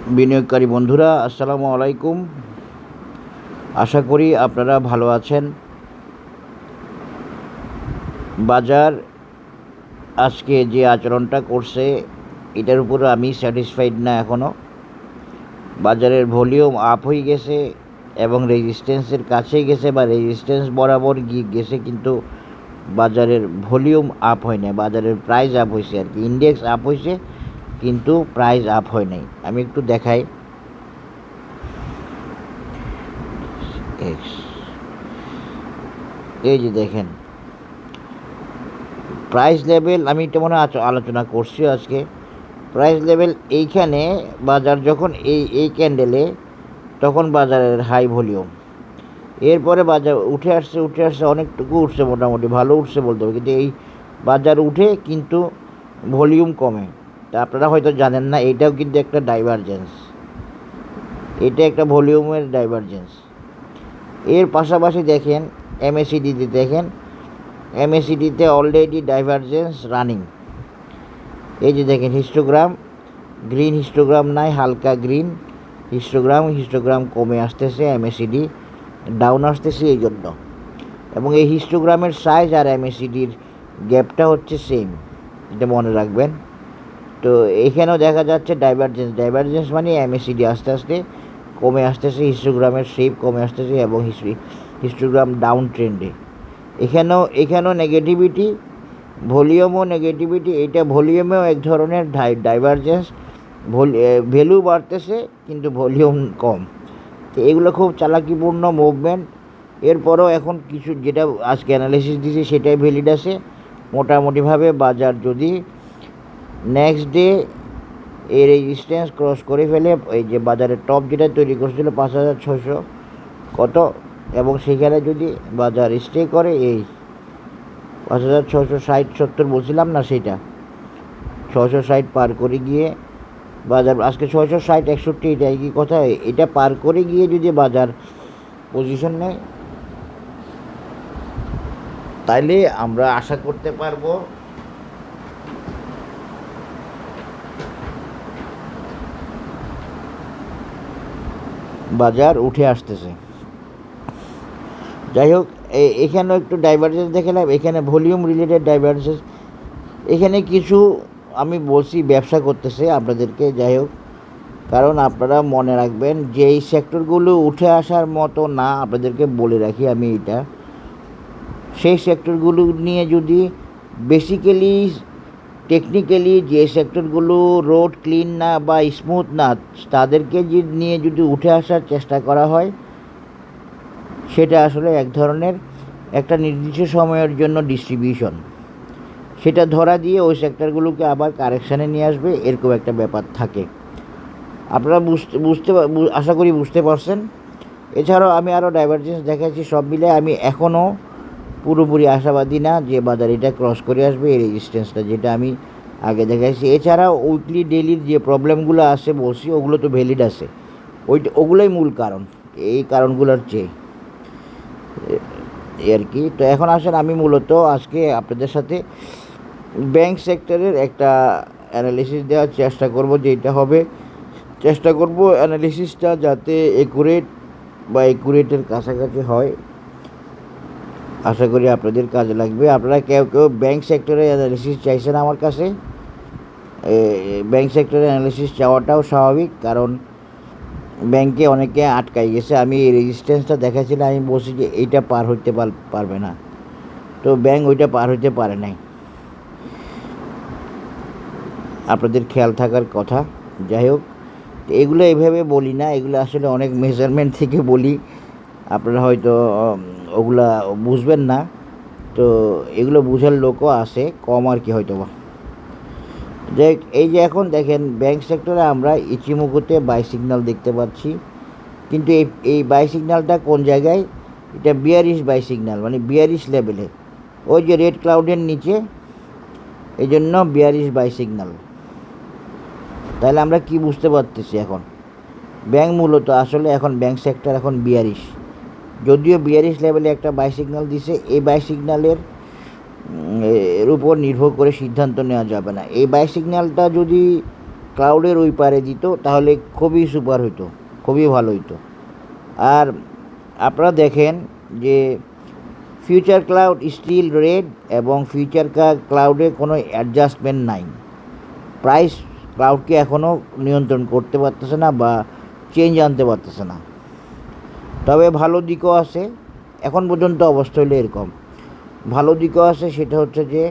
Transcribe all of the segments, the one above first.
বিনিয়োগকারী বন্ধুরা, আসসালামু আলাইকুম। আশা করি আপনারা ভালো আছেন। বাজার আজকে যে আচরণটা করছে এটার উপরে আমি স্যাটিসফাইড না এখনও। বাজারের ভলিউম আপ হয়ে গেছে এবং রেজিস্ট্যান্সের কাছে গেছে বা রেজিস্ট্যান্স বরাবর গিয়ে গেছে, কিন্তু বাজারের ভলিউম আপ হয় না। বাজারের প্রাইস আপ হয়েছে আর কি, ইন্ডেক্স আপ হয়েছে কিন্তু প্রাইস আপ হয় নাই। আমি একটু দেখাই। এই যে দেখেন প্রাইস লেভেল, আমি এটা মনে আলোচনা করছি আজকে। প্রাইস লেভেল এইখানে বাজার যখন এই ক্যান্ডেলে, তখন বাজারের হাই ভলিউম, এরপরে বাজার উঠে আসছে অনেকটুকু উঠছে, মোটামুটি ভালো উঠছে বলতে হবে, কিন্তু এই বাজার উঠে কিন্তু ভলিউম কমে। তা আপনারা হয়তো জানেন না, এটাও কিন্তু একটা ডাইভারজেন্স, এটা একটা ভলিউমের ডাইভারজেন্স। এর পাশাপাশি দেখেন এমএসিডিতে, দেখেন এমএসিডিতে অলরেডি ডাইভারজেন্স রানিং। এই যে দেখেন হিস্টোগ্রাম, গ্রিন হিস্টোগ্রাম নাই, হালকা গ্রিন হিস্টোগ্রাম কমে আসতেছে, এমএসিডি ডাউন আসতেছে এই জন্য। এবং এই হিস্টোগ্রামের সাইজ আর এমএসিডির গ্যাপটা হচ্ছে সেম, এটা মনে রাখবেন। তো এখানেও দেখা যাচ্ছে ডাইভারজেন্স মানে এমএসিডি আস্তে আস্তে কমে আসতেছে, হিস্টোগ্রামের শেপ কমে আসতেছে এবং হিস্টোগ্রাম ডাউন ট্রেন্ডে। এখানেও নেগেটিভিটি, ভলিউমও নেগেটিভিটি। এটা ভলিউমেও এক ধরনের ডাইভারজেন্স, ভ্যালু বাড়তেছে কিন্তু ভলিউম কম। তো এগুলো খুব চালাকিপূর্ণ মুভমেন্ট। এরপরও এখন কিছু যেটা আজকে অ্যানালিসিস দিয়েছি সেটাই ভ্যালিড আছে। মোটামুটিভাবে বাজার যদি নেক্সট ডে এই রেজিস্ট্যান্স ক্রস করে ফেলে, এই যে বাজারের টপ যেটা তৈরি করছিল 5,600 কত, এবং সেখানে যদি বাজার স্টে করে এই 5,660-70 বলছিলাম না, সেটা 660 পার করে গিয়ে বাজার আজকে 660-61, এটা কি কথা, এটা পার করে গিয়ে যদি বাজার পজিশন নেয়, তাইলে আমরা আশা করতে পারবো বাজার উঠে আসতেছে। যাই হোক, এখানেও একটু ডাইভারজেন্স দেখালাম, এখানে ভলিউম রিলেটেড ডাইভারজেন্স। এখানে কিছু আমি বলছি ব্যবসা করতেছে আপনাদেরকে। যাই হোক, কারণ আপনারা মনে রাখবেন যে এই সেক্টরগুলো উঠে আসার মতো না, আপনাদেরকে বলে রাখি আমি এটা। সেই সেক্টরগুলো নিয়ে যদি বেসিক্যালি টেকনিক্যালি যে সেক্টরগুলো রোড ক্লিন না বা স্মুথ না, তাদেরকে নিয়ে যদি উঠে আসার চেষ্টা করা হয়, সেটা আসলে এক ধরনের একটা নির্দিষ্ট সময়ের জন্য ডিস্ট্রিবিউশন, সেটা ধরা দিয়ে ওই সেক্টরগুলোকে আবার কারেকশানে নিয়ে আসবে, এরকম একটা ব্যাপার থাকে। আপনারা আশা করি বুঝতে পারছেন। এছাড়াও আমি আরও ডাইভারজেন্স দেখাচ্ছি। সব মিলে আমি এখনও পুরোপুরি আশাবাদী না যে বাজার এটা ক্রস করে আসবে, এই রেজিস্ট্যান্সটা যেটা আমি আগে দেখাচ্ছি। এছাড়াও উইকলি ডেলির যে প্রবলেমগুলো আছে বলছি, ওগুলো তো ভ্যালিড আছে, ওগুলোই মূল কারণ, এই কারণগুলোর চেয়ে আর কি। তো এখন আসেন, আমি মূলত আজকে আপনাদের সাথে ব্যাংক সেক্টরের একটা অ্যানালিসিস দেওয়ার চেষ্টা করব, যেটা হবে চেষ্টা করব অ্যানালিসিসটা যাতে একুরেট বা একুরেটের কাছাকাছি হয়। আশা করি আপনাদের কাজে লাগবে। আপনারা কেউ ব্যাংক সেক্টরের অ্যানালিসিস চাইছেন আমার কাছে। ব্যাংক সেক্টরের অ্যানালিসিস চাওয়াটাও স্বাভাবিক, কারণ ব্যাংকে অনেকে আটকাই গেছে। আমি এই রেজিস্ট্যান্সটা দেখাচ্ছিলাম, আমি বলছি যে এইটা পার হইতে পারবে না, তো ব্যাংক ওইটা পার হইতে পারে নাই, আপনাদের খেয়াল থাকার কথা। যাই হোক, এগুলো এইভাবে বলি না, এগুলো আসলে অনেক মেজারমেন্ট থেকে বলি, আপনারা হয়তো ওগুলা বুঝবেন না। তো এগুলো বুঝার লোকও আছে কম আর কি হয়তো বা। দেখ, এই যে এখন দেখেন ব্যাংক সেক্টরে আমরা ইচিমুকুতে বাই সিগন্যাল দেখতে পাচ্ছি, কিন্তু এই বাই সিগন্যালটা কোন জায়গায়, এটা বিয়ারিশ বাই সিগন্যাল, মানে বিয়ারিশ লেভেলে, ওই যে রেড ক্লাউডের নিচে, এই জন্য বিয়ারিশ বাই সিগন্যাল। তাহলে আমরা কি বুঝতে পারতেছি, এখন ব্যাংক মূলত আসলে এখন ব্যাংক সেক্টর এখন বিয়ারিশ, যদিও বিয়ারিশ লেভেলে একটা বাই সিগন্যাল দিছে। এই বাই সিগন্যালের এর উপর নির্ভর করে সিদ্ধান্ত নেওয়া যাবে না। এই বাই সিগন্যালটা যদি ক্লাউডের ওই পারে দিত তাহলে খুবই সুপার হইতো, খুবই ভালো হইতো। আর আপনারা দেখেন যে ফিউচার ক্লাউড স্টিল রেড এবং ফিউচার ক্লাউডে কোনো অ্যাডজাস্টমেন্ট নাই। প্রাইস ক্লাউডকে এখনও নিয়ন্ত্রণ করতে পারতেছে না বা চেঞ্জ আনতে পারতেছে না। তবে ভালো দিকও আছে, এখন পর্যন্ত অবস্থা হলো এরকম। ভালো দিকও আছে, সেটা হচ্ছে যে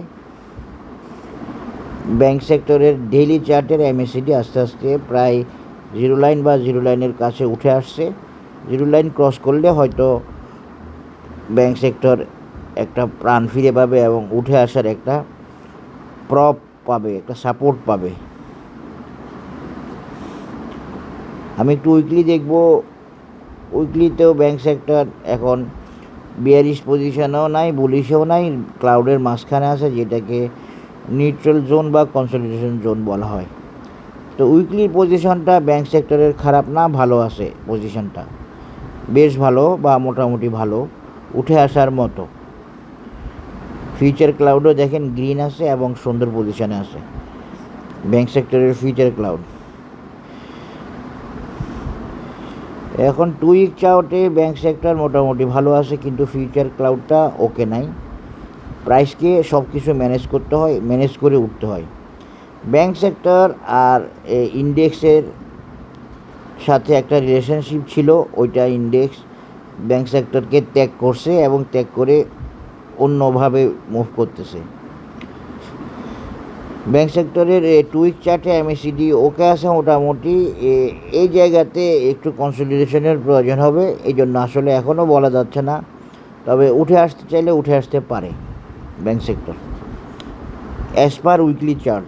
ব্যাংক সেক্টরের ডেইলি চার্টের এমএসিডি আস্তে আস্তে প্রায় জিরো লাইন বা জিরো লাইনের কাছে উঠে আসছে। জিরো লাইন ক্রস করলে হয়তো ব্যাংক সেক্টর একটা প্রাণ ফিরে পাবে এবং উঠে আসার একটা প্রপ পাবে, একটা সাপোর্ট পাবে। আমি একটু উইকলি দেখব। উইকলিতেও ব্যাংক সেক্টর এখন বিয়ারিশ পজিশনেও নাই, বুলিশেও নাই, ক্লাউডের মাঝখানে আছে, যেটাকে নিউট্রাল জোন বা কনসলিডেশন জোন বলা হয়। তো উইকলির পজিশনটা ব্যাংক সেক্টরের খারাপ না, ভালো আছে পজিশনটা, বেশ ভালো বা মোটামুটি ভালো, উঠে আসার মতো। ফিউচার ক্লাউডও দেখেন গ্রিন আছে এবং সুন্দর পজিশনে আছে ব্যাংক সেক্টরের ফিউচার ক্লাউড। এখন 2 উইক চার্টে ব্যাংক সেক্টর মোটামুটি ভালো আছে, কিন্তু ফিউচার ক্লাউডটা ওকে নাই। প্রাইসকে সব কিছু ম্যানেজ করতে হয়, ম্যানেজ করে উঠতে হয়। ব্যাংক সেক্টর আর ইন্ডেক্সের সাথে একটা রিলেশনশিপ ছিল, ওইটা ইন্ডেক্স ব্যাংক সেক্টরকে ত্যাগ করছে এবং ত্যাগ করে অন্যভাবে মুভ করতেছে। ব্যাংক সেক্টরের 2 উইক চার্টে এমএসিডি ওকে আছে মোটামুটি। এই জায়গাতে একটু কনসলিডেশনের প্রয়োজন হবে, এই জন্য আসলে এখনও বলা যাচ্ছে না, তবে উঠে আসতে চাইলে উঠে আসতে পারে bank sector as per weekly chart.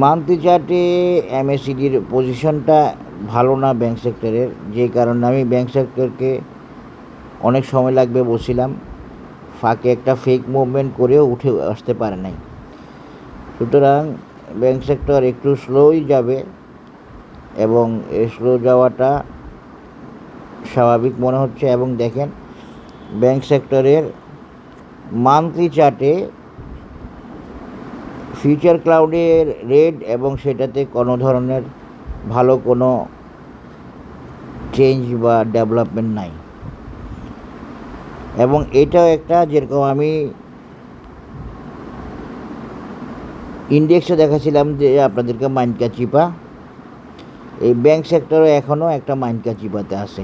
Monthly চার্টে এমএসিডির পজিশনটা ভালো না ব্যাংক সেক্টরের, যে কারণে আমি ব্যাংক সেক্টরকে অনেক সময় লাগবে বলছিলাম, ফাঁকে একটা ফেক মুভমেন্ট করেও উঠে আসতে পারে নাই। সুতরাং ব্যাংক সেক্টর একটু স্লোই যাবে এবং এই স্লো যাওয়াটা স্বাভাবিক মনে হচ্ছে। এবং দেখেন ব্যাংক সেক্টরের মান্থলি চার্টে ফিউচার ক্লাউডের রেড এবং সেটাতে কোনো ধরনের ভালো কোনো চেঞ্জ বা ডেভেলপমেন্ট নাই। এবং এটাও একটা, যেরকম আমি ইন্ডেক্সে দেখাছিলাম যে আপনাদেরকে মাইনকা চিপা, এই ব্যাংক সেক্টরও এখনও একটা মাইনকা চিপাতে আছে।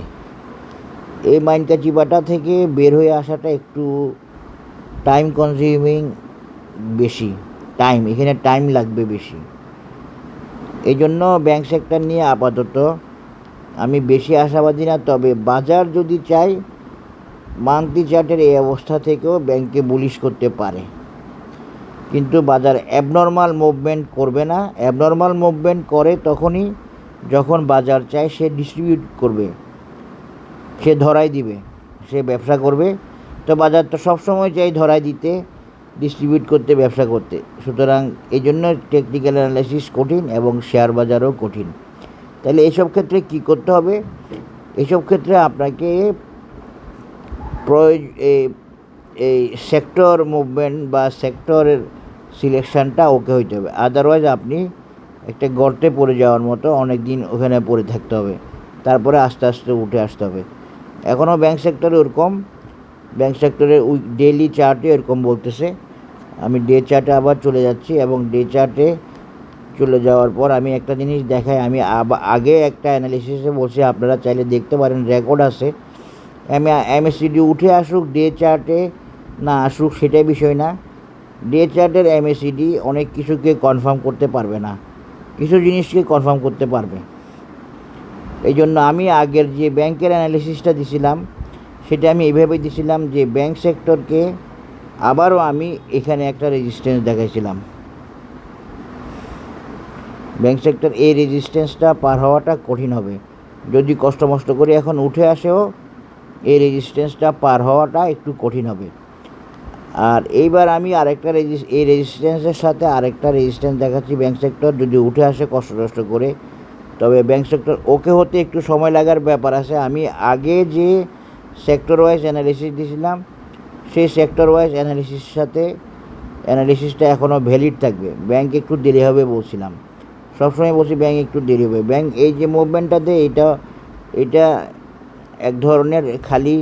এই মাইনকা চিপাটা থেকে বের হয়ে আসাটা একটু টাইম কনজিউমিং, বেশি টাইম, এখানে টাইম লাগবে বেশি। এই জন্য ব্যাংক সেক্টর নিয়ে আপাতত আমি বেশি আশাবাদী না। তবে বাজার যদি চাই মান্থলি চার্টের এই অবস্থা থেকেও ব্যাংকে বুলিশ করতে পারে, কিন্তু বাজার অ্যাবনর্মাল মুভমেন্ট করবে না। অ্যাবনর্মাল মুভমেন্ট করে তখনই যখন বাজার চায় সে ডিস্ট্রিবিউট করবে, সে ধরাই দিবে, সে ব্যবসা করবে। তো বাজার তো সবসময় চাই ধরাই দিতে, ডিস্ট্রিবিউট করতে, ব্যবসা করতে। সুতরাং এই জন্য টেকনিক্যাল অ্যানালাইসিস কঠিন এবং শেয়ার বাজারও কঠিন। তাহলে এইসব ক্ষেত্রে কী করতে হবে? এইসব ক্ষেত্রে আপনাকে এই সেক্টর মুভমেন্ট বা সেক্টরের সিলেকশানটা ওকে হইতে হবে, আদারওয়াইজ আপনি একটা গর্তে পড়ে যাওয়ার মতো অনেক দিন ওখানে পড়ে থাকতে হবে, তারপরে আস্তে আস্তে উঠে আসতে হবে। এখনও ব্যাংক সেক্টরে ওরকম, ব্যাংক সেক্টরের ডেইলি চার্টে এরকম বলতেছে। আমি ডে চার্টে আবার চলে যাচ্ছি এবং ডে চার্টে চলে যাওয়ার পর আমি একটা জিনিস দেখাই। আমি আগে একটা অ্যানালিসিসে বলছি, আপনারা চাইলে দেখতে পারেন, রেকর্ড আছে। এমএসিডি উঠে আসুক ডে চার্টে না আসুক সেটাই বিষয় না। ডে চার্টের এমএসিডি অনেক কিছুকে কনফার্ম করতে পারবে না, কিছু জিনিসকে কনফার্ম করতে পারবে। এই জন্য আমি আগের যে ব্যাংকের অ্যানালিসিসটা দিছিলাম সেটা আমি এইভাবে দিছিলাম যে ব্যাংক সেক্টরকে আবারও আমি এখানে একটা রেজিস্ট্যান্স দেখাইছিলাম। ব্যাংক সেক্টর এই রেজিস্ট্যান্সটা পার হওয়াটা কঠিন হবে, যদি কষ্ট মষ্ট করে এখন উঠে আসেও এই রেজিস্ট্যান্সটা পার হওয়াটা একটু কঠিন হবে। আর এইবার আমি আরেকটা এই রেজিস্ট্যান্সের সাথে আরেকটা রেজিস্ট্যান্স দেখাচ্ছি ব্যাংক সেক্টর যদি উঠে আসে কষ্ট করে। তবে ব্যাংক সেক্টর ওকে হতে একটু সময় লাগার ব্যাপার আছে। আমি আগে যে সেক্টর ওয়াইজ অ্যানালিসিস দিয়েছিলাম সেই সেক্টর ওয়াইজ অ্যানালিসিসটা এখনও ভ্যালিড থাকবে। ব্যাংক একটু দেরি হবে বলছিলাম, সবসময় বলছি ব্যাংক একটু দেরি হবে। ব্যাংক এই যে মুভমেন্টটা দেয় এটা এক ধরনের খালি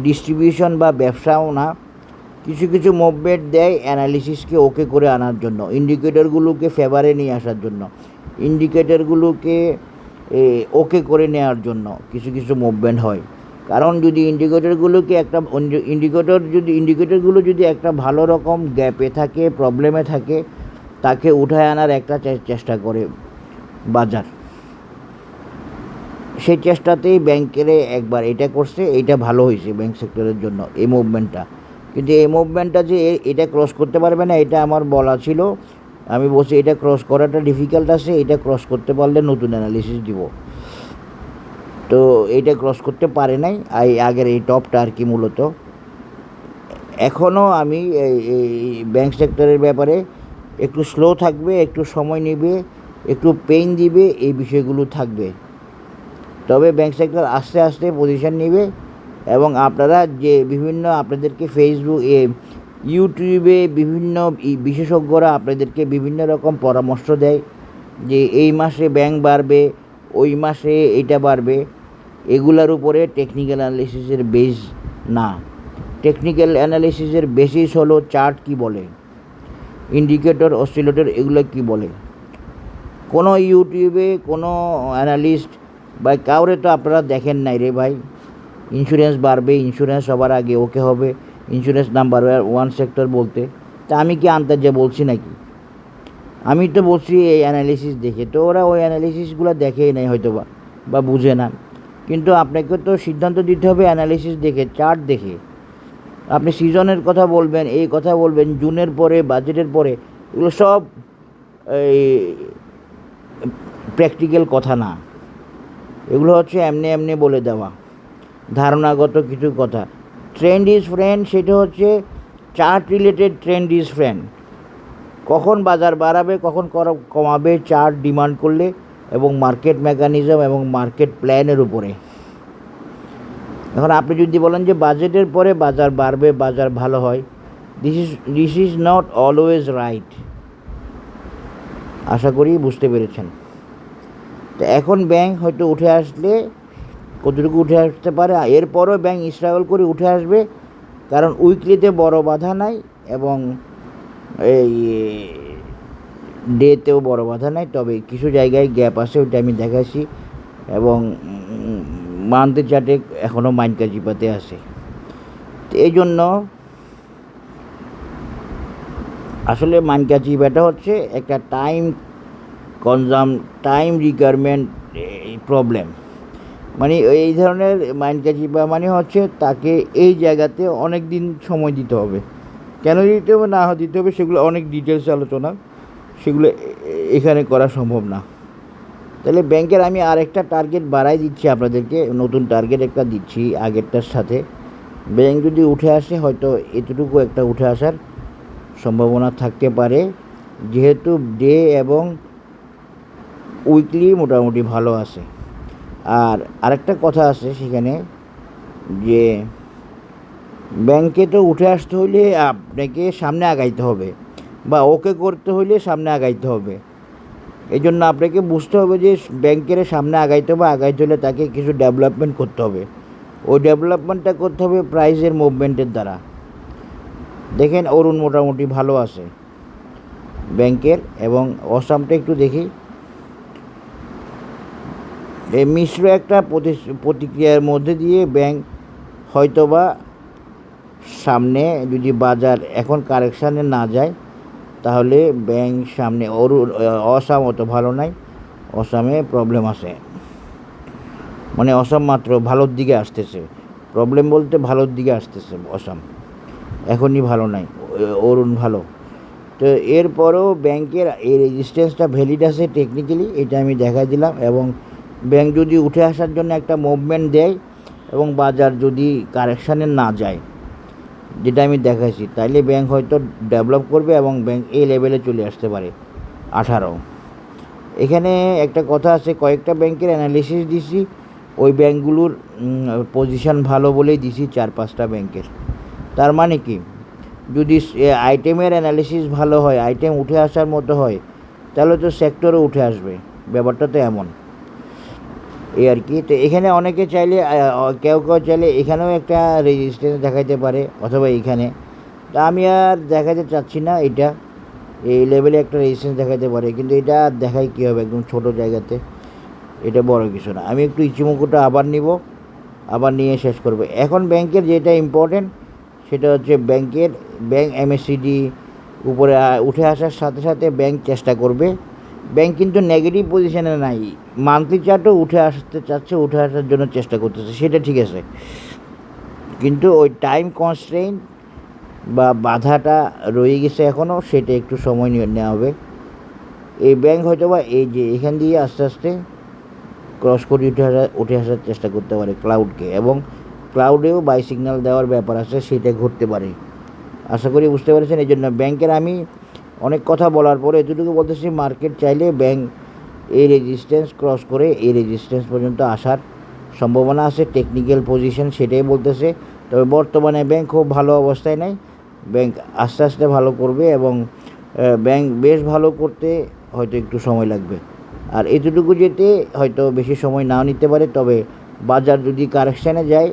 ডিস্ট্রিবিউশন বা ব্যবসাও না, কিছু মুভমেন্ট দেয় অ্যানালিসিসকে ওকে করে আনার জন্য, ইন্ডিকেটরগুলোকে ফেভারে নিয়ে আসার জন্য, ইন্ডিকেটরগুলোকে ওকে করে নেওয়ার জন্য কিছু মুভমেন্ট হয়। কারণ যদি ইন্ডিকেটরগুলো যদি একটা ভালো রকম গ্যাপে থাকে, প্রবলেমে থাকে, তাকে উঠায় আনার একটা চেষ্টা করে বাজার। সেই চেষ্টাতেই ব্যাংকের একবার এটা করছে, এইটা ভালো হয়েছে ব্যাংক সেক্টরের জন্য এই মুভমেন্টটা। কিন্তু এই মুভমেন্টটা যে এটা ক্রস করতে পারবে না, এটা আমার বলা ছিল। আমি বলছি এটা ক্রস করাটা ডিফিকাল্ট আছে, এটা ক্রস করতে পারলে নতুন অ্যানালিসিস দিব। তো এইটা ক্রস করতে পারে নাই আগের এই টপটা আর কি। মূলত এখনও আমি এই ব্যাংক সেক্টরের ব্যাপারে একটু স্লো থাকবে, একটু সময় নেবে, একটু পেইন দিবে, এই বিষয়গুলো থাকবে। তবে ব্যাংক সেক্টর আস্তে আস্তে পজিশন নেবে। এবং আপনারা যে আপনাদেরকে ফেসবুক, ইউটিউবে বিভিন্ন বিশেষজ্ঞরা আপনাদেরকে বিভিন্ন রকম পরামর্শ দেয় যে এই মাসে ব্যাংক বাড়বে, ওই মাসে এটা বাড়বে, এগুলার উপরে টেকনিক্যাল অ্যানালিসিসের বেস না। টেকনিক্যাল অ্যানালিসিসের বেসিস হলো চার্ট কি বলে, ইন্ডিকেটর, অসিলেটর, এগুলো কি বলে। কোনো ইউটিউবে কোনো অ্যানালিস্ট বা কাউরে তো আপনারা দেখেন নাই রে ভাই, ইন্স্যুরেন্স বাড়বে, ইন্স্যুরেন্স সবার আগে ওকে হবে, ইন্স্যুরেন্স নাম্বার 1 সেক্টর বলতে। তা আমি কি আন্তাজে বলছি নাকি? আমি তো বলছি এই অ্যানালিসিস দেখে। তো ওরা ওই অ্যানালিসিসগুলো দেখেই নাই হয়তো বা বুঝে না। কিন্তু আপনাকে তো সিদ্ধান্ত দিতে হবে অ্যানালিসিস দেখে, চার্ট দেখে। আপনি সিজনের কথা বলবেন, এই কথা বলবেন, জুনের পরে, বাজেটের পরে, এগুলো সব এই প্র্যাকটিক্যাল কথা না। এগুলো হচ্ছে এমনি বলে দেওয়া, ধারণাগত কিছু কথা। ট্রেন্ড ইজ ফ্রেন্ড, সেটা হচ্ছে chart related. Trend is friend. কখন বাজার বাড়াবে, কখন কমাবে, চার্ট ডিমান্ড করলে, এবং মার্কেট মেকানিজম এবং মার্কেট প্ল্যানের উপরে। এখন আপনি যদি বলেন যে বাজেটের পরে বাজার বাড়বে, বাজার ভালো হয়, this is not always right. আশা করি বুঝতে পেরেছেন। তো এখন ব্যাংক হয়তো উঠে আসলে কতটুকু উঠে আসতে পারে, এরপরও ব্যাংক স্ট্রাগল করে উঠে আসবে। কারণ উইকলিতে বড় বাধা নাই এবং এই ডেতেও বড় বাধা নাই। তবে কিছু জায়গায় গ্যাপ আছে, ওইটা আমি দেখাচ্ছি। এবং মান্থলি চার্টে এখনও মাইনকা চিপাতে আছে। তো এই জন্য আসলে মাইনকা চিপাটা হচ্ছে একটা টাইম রিকোয়ারমেন্ট প্রবলেম। মানে এই ধরনের মাইনকা চিপা মানে হচ্ছে তাকে এই জায়গাতে অনেক দিন সময় দিতে হবে। কেন দিতে হবে না দিতে হবে সেগুলো অনেক ডিটেলস আলোচনা, সেগুলো এখানে করা সম্ভব না। তাহলে ব্যাংকের আমি আরেকটা টার্গেট বাড়াই দিচ্ছি আপনাদেরকে, নতুন টার্গেট একটা দিচ্ছি আগেরটার সাথে। ব্যাংক যদি উঠে আসে, হয়তো এতটুকু একটা উঠে আসার সম্ভাবনা থাকতে পারে, যেহেতু ডে এবং উইকলি মোটামুটি ভালো আছে। আর আরেকটা কথা আছে সেখানে, যে ব্যাংকে তো উঠে আসতে হলে আপনাকে সামনে আগাইতে হবে, বা ওকে করতে হলে সামনে আগাইতে হবে। এই জন্য আপনাকে বুঝতে হবে যে ব্যাংকের সামনে আগাইতে হলে তাকে কিছু ডেভেলপমেন্ট করতে হবে। ওই ডেভেলপমেন্টটা করতে হবে প্রাইসের মুভমেন্টের দ্বারা। দেখেন অরুণ মোটামুটি ভালো আছে ব্যাংকের, এবং অসামটা একটু দেখি। এই মিশ্র একটা প্রতিক্রিয়ার মধ্যে দিয়ে ব্যাংক হয়তোবা সামনে, যদি বাজার এখন কারেকশানে না যায়, তাহলে ব্যাংক সামনে। অসাম অত ভালো নাই, অসামে প্রবলেম আছে। মানে অসাম মাত্র ভালোর দিকে আসতেছে, প্রবলেম বলতে ভালোর দিকে আসতেছে অসাম, এখনই ভালো নাই। অরুণ ভালো। তো এরপরেও ব্যাংকের এই রেজিস্ট্যান্সটা ভ্যালিড আছে টেকনিক্যালি, এটা আমি দেখাই দিলাম। এবং ব্যাংক যদি উঠে আসার জন্য একটা মুভমেন্ট দেয় এবং বাজার যদি কারেকশানে না যায়, যেটা আমি দেখাইছি, তাইলে ব্যাংক হয়তো ডেভেলপ করবে এবং ব্যাংক এই লেভেলে চলে আসতে পারে 18। এখানে একটা কথা আছে, কয়েকটা ব্যাংকের অ্যানালিসিস দিছি, ওই ব্যাংকগুলোর পজিশন ভালো বলেই দিছি 4-5টা ব্যাংকের। তার মানে কি, যদি আইটেমের অ্যানালিসিস ভালো হয়, আইটেম উঠে আসার মতো হয়, তাহলে তো সেক্টরও উঠে আসবে। ব্যাপারটা তো এমন, এই আর কি। তো এখানে অনেকে চাইলে কেউ চাইলে এখানেও একটা রেজিস্ট্যান্স দেখাইতে পারে, অথবা এইখানে। তা আমি আর দেখাতে চাচ্ছি না, এটা এই লেভেলে একটা রেজিস্ট্যান্স দেখাইতে পারে, কিন্তু এটা আর দেখাই কী হবে একদম ছোটো জায়গাতে, এটা বড় কিছু না। আমি একটু ইচিমুকুটা আবার নিব, আবার নিয়ে শেষ করব। এখন ব্যাংকের যেটা ইম্পর্টেন্ট সেটা হচ্ছে ব্যাংক এমএসসিডি উপরে উঠে আসার সাথে সাথে ব্যাংক চেষ্টা করবে। ব্যাংক কিন্তু নেগেটিভ পজিশনে নাই, মান্থলি চার্টও উঠে আসতে চাচ্ছে, উঠে আসার জন্য চেষ্টা করতেছে, সেটা ঠিক আছে। কিন্তু ওই টাইম কনস্ট্রেইন বা বাধাটা রয়ে গেছে এখনও, সেটা একটু সময় নেওয়া হবে। এই ব্যাংক হয়তো বা এই যে এখান দিয়ে আস্তে আস্তে ক্রস করে উঠে আসার চেষ্টা করতে পারে ক্লাউডকে, এবং ক্লাউডেও বাই সিগন্যাল দেওয়ার ব্যাপার আছে, সেটা ঘটতে পারে। আশা করি বুঝতে পেরেছেন। এই জন্য ব্যাংকের আমি অনেক কথা বলার পরে এতটুকু বলতেছি, মার্কেট চাইলে ব্যাংক এই রেজিস্ট্যান্স ক্রস করে এই রেজিস্ট্যান্স পর্যন্ত আসার সম্ভাবনা আছে। টেকনিক্যাল পজিশন সেটাই বলতেছে। তবে বর্তমানে ব্যাংক খুব ভালো অবস্থায় নেই, ব্যাংক আস্তে আস্তে ভালো করবে, এবং ব্যাংক বেশ ভালো করতে হয়তো একটু সময় লাগবে। আর এতটুকু যেতে হয়তো বেশি সময় নাও নিতে পারে, তবে বাজার যদি কারেকশানে যায়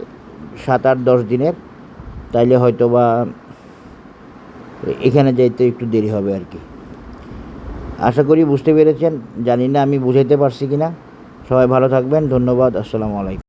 7-8-10 দিনের, তাইলে হয়তো বা এখানে যাইতে একটু দেরি হবে আর কি। আশা করি বুঝতে পেরেছেন, জানি না আমি বুঝাইতে পারছি কি না। সবাই ভালো থাকবেন, ধন্যবাদ, আসসালামু আলাইকুম।